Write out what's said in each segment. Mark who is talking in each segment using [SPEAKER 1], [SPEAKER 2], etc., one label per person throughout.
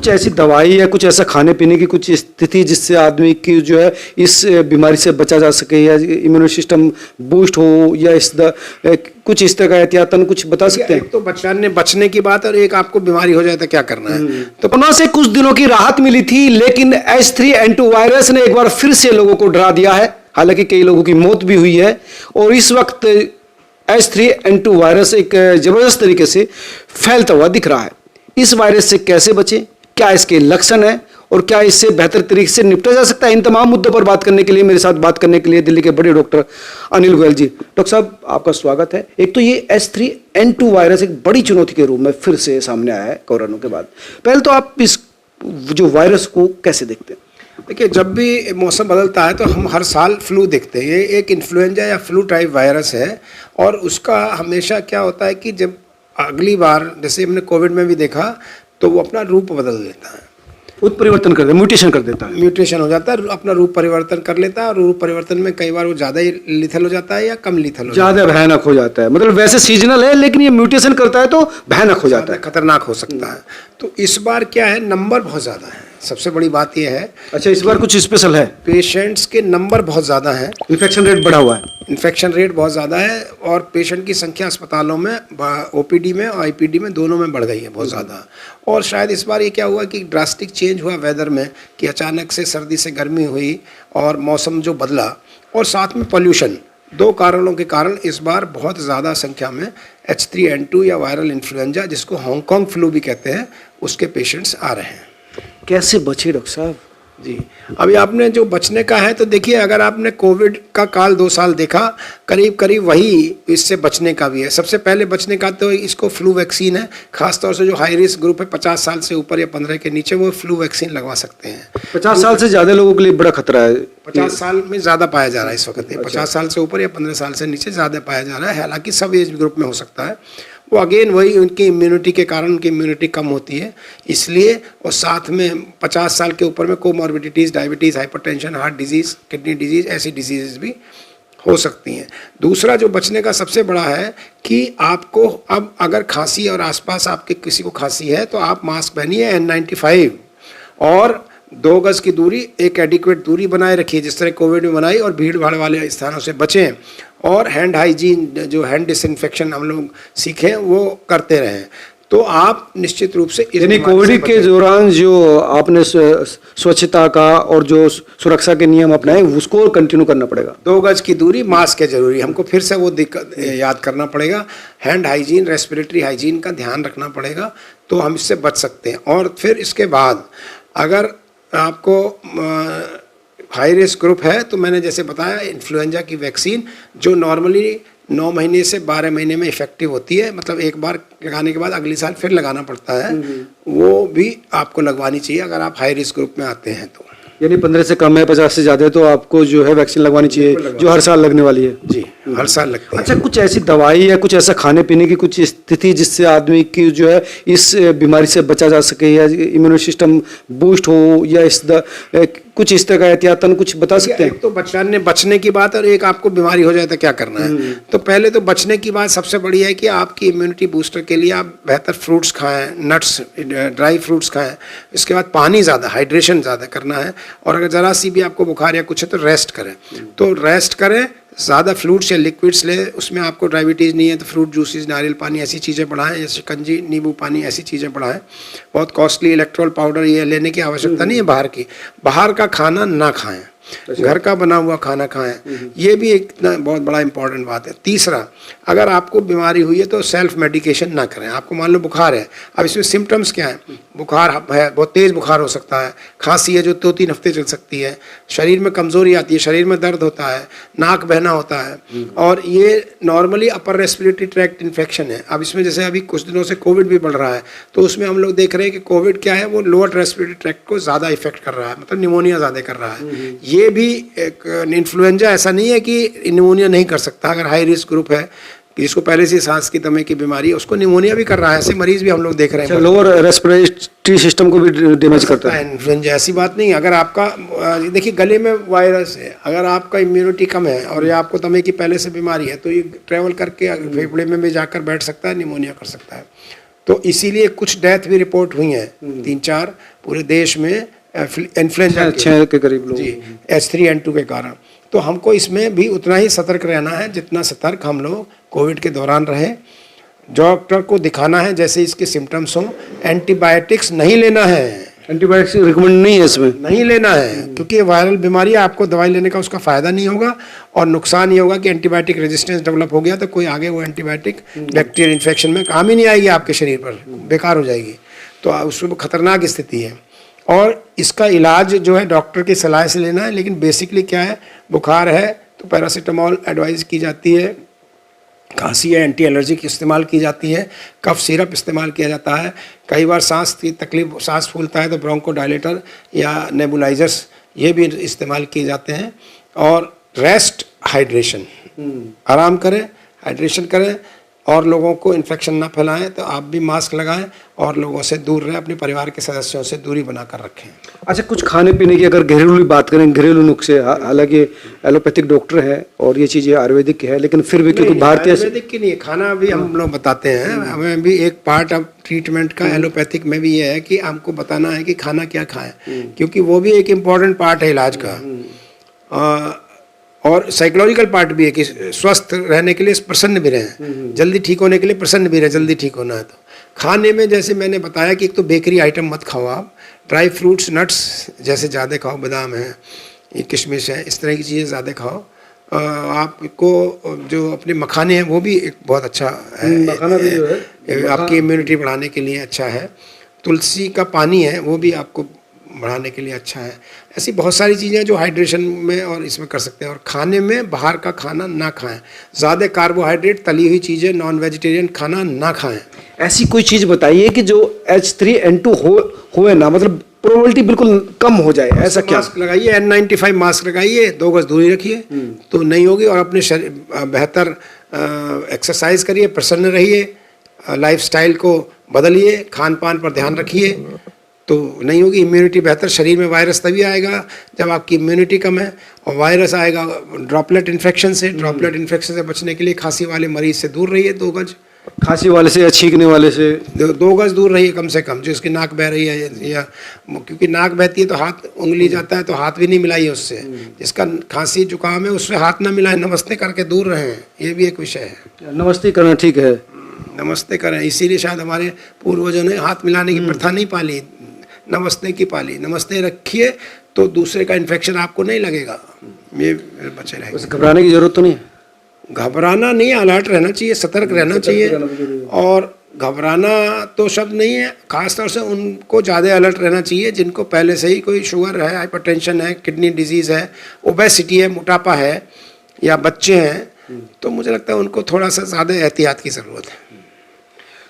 [SPEAKER 1] कुछ ऐसी दवाई या कुछ ऐसा खाने पीने की कुछ स्थिति जिससे आदमी की जो है इस बीमारी से बचा जा सके, या इम्यून सिस्टम बूस्ट हो, या कुछ इस तरह का एहतियातन कुछ बता सकते हैं?
[SPEAKER 2] एक तो बचने की बात और एक आपको बीमारी हो जाए तो क्या करना है।
[SPEAKER 1] तो कोरोना से कुछ दिनों की राहत मिली थी, लेकिन H3N2 वायरस ने एक बार फिर से लोगों को डरा दिया है। हालांकि कई लोगों की मौत भी हुई है, और इस वक्त H3N2 वायरस एक जबरदस्त तरीके से फैलता हुआ दिख रहा है। इस वायरस से कैसे बचें, क्या इसके लक्षण हैं, और क्या इससे बेहतर तरीके से निपटा जा सकता है, इन तमाम मुद्दों पर बात करने के लिए मेरे साथ बात करने के लिए दिल्ली के बड़े डॉक्टर अनिल गोयल जी। डॉक्टर साहब, आपका स्वागत है। एक तो ये H3N2 वायरस एक बड़ी चुनौती के रूप में फिर से सामने आया है कोरोना के बाद। पहले तो आप इस जो वायरस को कैसे देखते हैं?
[SPEAKER 2] देखिए, जब भी मौसम बदलता है तो हम हर साल फ्लू देखते हैं। ये एक इन्फ्लुएंजा या फ्लू टाइप वायरस है, और उसका हमेशा क्या होता है कि जब अगली बार, जैसे हमने कोविड में भी देखा, तो वो अपना रूप बदल लेता है,
[SPEAKER 1] उत्परिवर्तन कर देता है, म्यूटेशन कर देता है,
[SPEAKER 2] म्यूटेशन हो जाता है, अपना रूप परिवर्तन कर लेता है। और रूप परिवर्तन में कई बार वो ज़्यादा ही लिथल हो जाता है या कम लिथल हो जाता है,
[SPEAKER 1] ज़्यादा भयानक हो जाता है। मतलब वैसे सीजनल है, लेकिन ये म्यूटेशन करता है तो भयानक हो जाता है,
[SPEAKER 2] खतरनाक हो सकता है। तो इस बार क्या है, नंबर बहुत ज़्यादा है। सबसे बड़ी बात यह है।
[SPEAKER 1] अच्छा, इस बार कुछ स्पेशल है,
[SPEAKER 2] पेशेंट्स के नंबर बहुत ज़्यादा हैं,
[SPEAKER 1] इन्फेक्शन रेट बढ़ा हुआ है,
[SPEAKER 2] इन्फेक्शन रेट बहुत ज़्यादा है, और पेशेंट की संख्या अस्पतालों में, ओपीडी में और आईपीडी में दोनों में बढ़ गई है बहुत ज़्यादा। और शायद इस बार ये क्या हुआ कि ड्रास्टिक चेंज हुआ वेदर में, कि अचानक से सर्दी से गर्मी हुई और मौसम जो बदला, और साथ में पोल्यूशन, दो कारणों के कारण इस बार बहुत ज़्यादा संख्या में H3N2 या वायरल इन्फ्लुएंजा, जिसको हांगकांग फ्लू भी कहते हैं, उसके पेशेंट्स आ रहे हैं।
[SPEAKER 1] कैसे बचे डॉक्टर साहब?
[SPEAKER 2] जी, अभी आपने जो बचने का है, तो देखिए, अगर आपने कोविड का काल 2 साल देखा, करीब करीब वही इससे बचने का भी है। सबसे पहले बचने का तो इसको फ्लू वैक्सीन है। खासतौर से जो हाई रिस्क ग्रुप है, 50 साल से ऊपर या 15 के नीचे, वो फ्लू वैक्सीन लगवा सकते हैं।
[SPEAKER 1] 50 साल से ज़्यादा लोगों के लिए बड़ा खतरा है।
[SPEAKER 2] 50 साल में ज़्यादा पाया जा रहा है इस वक्त। 50 साल से ऊपर या 15 साल से नीचे ज़्यादा पाया जा रहा है। हालांकि सब एज ग्रुप में हो सकता है। वो अगेन वही, उनकी इम्यूनिटी के कारण उनकी इम्यूनिटी कम होती है, इसलिए। और साथ में 50 साल के ऊपर में comorbidities, diabetes, hypertension, heart disease, kidney disease, ऐसी डिजीज़ भी हो सकती हैं। दूसरा जो बचने का सबसे बड़ा है कि आपको अब अगर खांसी और आसपास आपके किसी को खांसी है, तो आप मास्क पहनिए, N95, और 2 गज की दूरी, एक एडिक्वेट दूरी बनाए रखिए, जिस तरह कोविड में बनाई, और भीड़ भाड़ वाले स्थानों से बचें, और हैंड हाइजीन, जो हैंड डिसइंफेक्शन हम लोग सीखें, वो करते रहें। तो आप निश्चित रूप से,
[SPEAKER 1] यानी कोविड के दौरान जो आपने स्वच्छता का और जो सुरक्षा के नियम अपनाए, उसको कंटिन्यू करना पड़ेगा।
[SPEAKER 2] 2 गज की दूरी, मास्क है जरूरी, हमको फिर से वो दिक्कत याद करना पड़ेगा। हैंड हाइजीन, रेस्पिरेटरी हाइजीन का ध्यान रखना पड़ेगा, तो हम इससे बच सकते हैं। और फिर इसके बाद अगर आपको हाई रिस्क ग्रुप है, तो मैंने जैसे बताया, इन्फ्लुएंजा की वैक्सीन, जो नॉर्मली 9 महीने से 12 महीने में इफेक्टिव होती है, मतलब एक बार लगाने के बाद अगली साल फिर लगाना पड़ता है, वो भी आपको लगवानी चाहिए अगर आप हाई रिस्क ग्रुप में आते हैं तो।
[SPEAKER 1] यानी 15 से कम है, 50 से ज़्यादा है, तो आपको जो है वैक्सीन लगवानी चाहिए, जो हर साल लगने वाली है।
[SPEAKER 2] जी, हर साल लगती है।
[SPEAKER 1] अच्छा, कुछ ऐसी दवाई या कुछ ऐसा खाने पीने की कुछ स्थिति जिससे आदमी की जो है इस बीमारी से बचा जा सके, या इम्यून सिस्टम बूस्ट हो, या कुछ इस तरह का एहतियातन कुछ बता सकते हैं?
[SPEAKER 2] एक तो बचने की बात और एक आपको बीमारी हो जाए तो क्या करना है। तो पहले तो बचने की बात सबसे बड़ी है कि आपकी इम्यूनिटी बूस्टर के लिए आप बेहतर फ्रूट्स खाएं, नट्स, ड्राई फ्रूट्स खाएं। इसके बाद पानी ज़्यादा, हाइड्रेशन ज़्यादा करना है। और अगर ज़रा सी भी आपको बुखार या कुछ है तो रेस्ट करें। तो रेस्ट करें, ज़्यादा फ्रूट्स या लिक्विड्स ले, उसमें आपको डायबिटीज़ नहीं है तो फ्रूट जूसेस, नारियल पानी, ऐसी चीज़ें बढ़ाएं, जैसे शिकंजी, नींबू पानी, ऐसी चीज़ें बढ़ाएं। बहुत कॉस्टली इलेक्ट्रॉल पाउडर ये लेने की आवश्यकता नहीं है बाहर की। बाहर का खाना ना खाएं, घर का बना हुआ खाना खाएं। ये भी एक बहुत बड़ा इंपॉर्टेंट बात है। तीसरा, अगर आपको बीमारी हुई है तो सेल्फ मेडिकेशन ना करें। आपको मान लो बुखार है, अब इसमें सिम्टम्स क्या हैं? बुखार है, बहुत तेज़ बुखार हो सकता है, खांसी है जो 2-3 हफ्ते चल सकती है, शरीर में कमज़ोरी आती है, शरीर में दर्द होता है, नाक बहना होता है, और ये normally upper respiratory tract infection है। अब इसमें जैसे अभी कुछ दिनों से कोविड भी बढ़ रहा है, तो उसमें हम लोग देख रहे हैं कि कोविड क्या है, वो लोअर रेस्पिरेटरी ट्रैक्ट को ज़्यादा इफेक्ट कर रहा है, मतलब निमोनिया ज़्यादा कर रहा है। ये भी एक इन्फ्लुएंजा ऐसा नहीं है कि निमोनिया नहीं कर सकता। अगर हाई रिस्क ग्रुप है, जिसको पहले से सांस की दमे की बीमारी है, उसको निमोनिया भी कर रहा है। ऐसे मरीज भी हम लोग देख रहे हैं।
[SPEAKER 1] लोअर रेस्पिरेटरी सिस्टम को भी डैमेज करता है
[SPEAKER 2] इन्फ्लुएंजा। ऐसी बात नहीं, अगर आपका देखिए गले में वायरस है, अगर आपका इम्यूनिटी कम है और या आपको दमे की पहले से बीमारी है, तो ये ट्रैवल करके फेफड़े में भी जाकर बैठ सकता है, निमोनिया कर सकता है। तो इसीलिए कुछ डेथ भी रिपोर्ट हुई हैं, 3-4 पूरे देश में इन्फ्लुएंजा
[SPEAKER 1] 6 के करीब लोग।
[SPEAKER 2] जी, H3N2 के कारण। तो हमको इसमें भी उतना ही सतर्क रहना है जितना सतर्क हम लोग कोविड के दौरान रहे। डॉक्टर को दिखाना है जैसे इसके सिम्टम्स हों। एंटीबायोटिक्स नहीं लेना है,
[SPEAKER 1] एंटीबायोटिक्स रिकमेंड नहीं है इसमें,
[SPEAKER 2] नहीं लेना है, क्योंकि वायरल बीमारी है, आपको दवाई लेने का उसका फ़ायदा नहीं होगा और नुकसान ये होगा कि एंटीबायोटिक रेजिस्टेंस डेवलप हो गया तो कोई आगे वो एंटीबायोटिक बैक्टीरियल इन्फेक्शन में काम ही नहीं आएगी, आपके शरीर पर बेकार हो जाएगी। तो उसमें खतरनाक स्थिति है। और इसका इलाज जो है डॉक्टर की सलाह से लेना है। लेकिन बेसिकली क्या है, बुखार है तो पैरासीटामॉल एडवाइस की जाती है, खांसी है एंटी एलर्जिक इस्तेमाल की जाती है, कफ सिरप इस्तेमाल किया जाता है। कई बार सांस की तकलीफ, सांस फूलता है तो ब्रोंकोडायलेटर या नेबुलाइजर्स ये भी इस्तेमाल किए जाते हैं। और रेस्ट, हाइड्रेशन, आराम करें, हाइड्रेशन करें और लोगों को इन्फेक्शन ना फैलाएं। तो आप भी मास्क लगाएं और लोगों से दूर रहें, अपने परिवार के सदस्यों से दूरी बनाकर रखें।
[SPEAKER 1] अच्छा, कुछ खाने पीने की अगर घरेलू बात करें, घरेलू नुस्खे, हालांकि एलोपैथिक डॉक्टर है और ये चीज़ें आयुर्वेदिक की है, लेकिन फिर भी क्योंकि भारतीय
[SPEAKER 2] आयुर्वेदिक की नहीं, खाना भी हम लोग बताते हैं। हमें भी एक पार्ट ऑफ ट्रीटमेंट का एलोपैथिक में भी ये है कि हमको बताना है कि खाना क्या खाएं, क्योंकि वो भी एक इम्पॉर्टेंट पार्ट है इलाज का। और साइकोलॉजिकल पार्ट भी है कि स्वस्थ रहने के लिए प्रसन्न भी रहें, जल्दी ठीक होने के लिए प्रसन्न भी रहें, जल्दी ठीक होना है तो खाने में जैसे मैंने बताया कि एक तो बेकरी आइटम मत खाओ आप, ड्राई फ्रूट्स, नट्स जैसे ज़्यादा खाओ, बादाम है, ये किशमिश है, इस तरह की चीज़ें ज़्यादा खाओ। आपको जो अपने मखाने हैं वो भी एक बहुत अच्छा है,
[SPEAKER 1] मखाना भी जो है
[SPEAKER 2] आपकी इम्यूनिटी बढ़ाने के लिए अच्छा है। तुलसी का पानी है वो भी आपको बढ़ाने के लिए अच्छा है। ऐसी बहुत सारी चीज़ें जो हाइड्रेशन में और इसमें कर सकते हैं। और खाने में बाहर का खाना ना खाएं, ज़्यादा कार्बोहाइड्रेट, तली हुई चीज़ें, नॉन वेजिटेरियन खाना ना खाएं।
[SPEAKER 1] ऐसी कोई चीज़ बताइए कि जो H3N2 होए ना, मतलब प्रोबेबिलिटी बिल्कुल कम हो जाए, ऐसा क्या?
[SPEAKER 2] मास्क लगाइए, N95 मास्क लगाइए, 2 गज दूरी रखिए तो नहीं होगी। और अपने शरीर बेहतर एक्सरसाइज करिए, प्रसन्न रहिए, लाइफस्टाइल को बदलिए, खान पान पर ध्यान रखिए तो नहीं होगी। इम्यूनिटी बेहतर, शरीर में वायरस तभी आएगा जब आपकी इम्यूनिटी कम है। और वायरस आएगा ड्रॉपलेट इन्फेक्शन से। ड्रॉपलेट इन्फेक्शन से बचने के लिए खांसी वाले मरीज से दूर रहिए, 2 गज।
[SPEAKER 1] खांसी वाले से या छींकने वाले से
[SPEAKER 2] 2 गज दूर रहिए कम से कम, जो उसकी नाक बह रही है या क्योंकि नाक बहती है तो हाथ, उंगली जाता है तो हाथ भी नहीं मिलाइए उससे। जिसका खांसी जुकाम है उससे हाथ ना मिलाएं, नमस्ते करके दूर रहें, ये भी एक विषय है।
[SPEAKER 1] नमस्ते करना ठीक है,
[SPEAKER 2] नमस्ते करें। इसीलिए शायद हमारे पूर्वजों ने हाथ मिलाने की प्रथा नहीं पाली, नमस्ते की पाली। नमस्ते रखिए तो दूसरे का इन्फेक्शन आपको नहीं लगेगा, ये बचे रहेंगे।
[SPEAKER 1] घबराने की जरूरत तो नहीं है?
[SPEAKER 2] घबराना नहीं, अलर्ट रहना चाहिए, सतर्क रहना चाहिए। और घबराना तो शब्द नहीं है, खासतौर से उनको ज़्यादा अलर्ट रहना चाहिए जिनको पहले से ही कोई शुगर है, हाइपरटेंशन है, किडनी डिजीज़ है, ओबेसिटी है, मोटापा है, या बच्चे हैं, तो मुझे लगता है उनको थोड़ा सा ज़्यादा एहतियात की ज़रूरत है।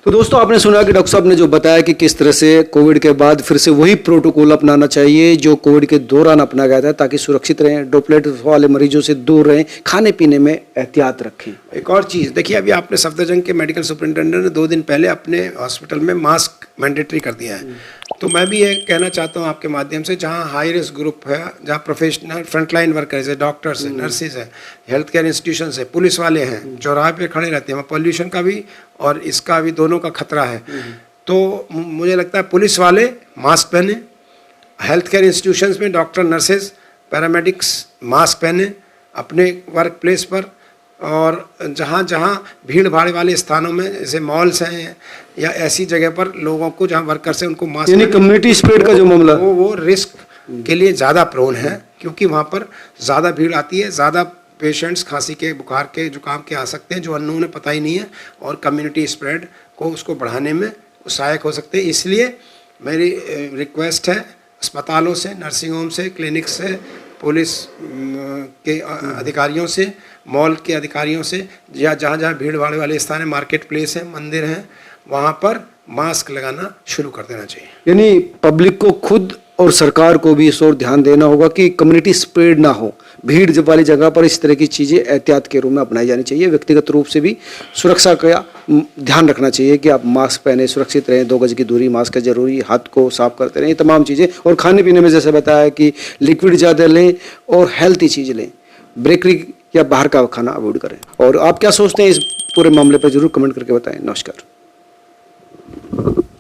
[SPEAKER 1] तो दोस्तों, आपने सुना कि डॉक्टर साहब ने जो बताया कि किस तरह से कोविड के बाद फिर से वही प्रोटोकॉल अपनाना चाहिए जो कोविड के दौरान अपनाया गया था, ताकि सुरक्षित रहें, ड्रॉपलेट वाले मरीजों से दूर रहें, खाने पीने में एहतियात रखें।
[SPEAKER 2] एक और चीज़ देखिए, अभी आपने सफदरजंग के मेडिकल सुपरिटेंडेंट ने 2 दिन पहले अपने हॉस्पिटल में मास्क मैंडेटरी कर दिया है। तो मैं भी ये कहना चाहता हूँ आपके माध्यम से, जहाँ हाई रिस्क ग्रुप है, जहाँ प्रोफेशनल फ्रंटलाइन वर्कर्स है, डॉक्टर्स हैं, नर्सिस हैं, हेल्थ केयर इंस्टीट्यूशंस है, पुलिस वाले हैं, चौराहे पे खड़े रहते हैं, वहाँ पॉल्यूशन का भी और इसका भी दोनों का खतरा है। तो मुझे लगता है पुलिस वाले मास्क पहने, हेल्थ केयर इंस्टीट्यूशंस में डॉक्टर, नर्सेज, पैरामेडिक्स मास्क पहने अपने वर्क प्लेस पर। और जहाँ जहाँ भीड़ भाड़ वाले स्थानों में, जैसे मॉल्स हैं या ऐसी जगह पर, लोगों को जहाँ वर्कर्स हैं उनको मास्क,
[SPEAKER 1] यानी कम्युनिटी स्प्रेड का जो मामला,
[SPEAKER 2] वो रिस्क के लिए ज़्यादा प्रोन है, क्योंकि वहाँ पर ज़्यादा भीड़ आती है, ज़्यादा पेशेंट्स खांसी के, बुखार के, जुकाम के आ सकते हैं जो अननोन पता ही नहीं है, और कम्युनिटी स्प्रेड को उसको बढ़ाने में सहायक हो सकते हैं। इसलिए मेरी रिक्वेस्ट है अस्पतालों से, नर्सिंग होम से, क्लिनिक से, पुलिस के अधिकारियों से, मॉल के अधिकारियों से, या जहाँ जहाँ भीड़ भाड़ वाले स्थान है, मार्केट प्लेस है, मंदिर हैं, वहाँ पर मास्क लगाना शुरू कर देना चाहिए।
[SPEAKER 1] यानी पब्लिक को खुद और सरकार को भी इस ओर ध्यान देना होगा कि कम्युनिटी स्प्रेड ना हो। भीड़ जब वाली जगह पर इस तरह की चीज़ें एहतियात के रूप में अपनाई जानी चाहिए। व्यक्तिगत रूप से भी सुरक्षा का ध्यान रखना चाहिए कि आप मास्क पहने, सुरक्षित रहें, 2 गज की दूरी, मास्क है जरूरी, हाथ को साफ करते रहें, ये तमाम चीज़ें। और खाने पीने में जैसे बताया कि लिक्विड ज़्यादा लें और हेल्थी चीज़ लें, बेकरी या बाहर का खाना अवॉइड करें। और आप क्या सोचते हैं इस पूरे मामले पर जरूर कमेंट करके बताएं। नमस्कार। हैं।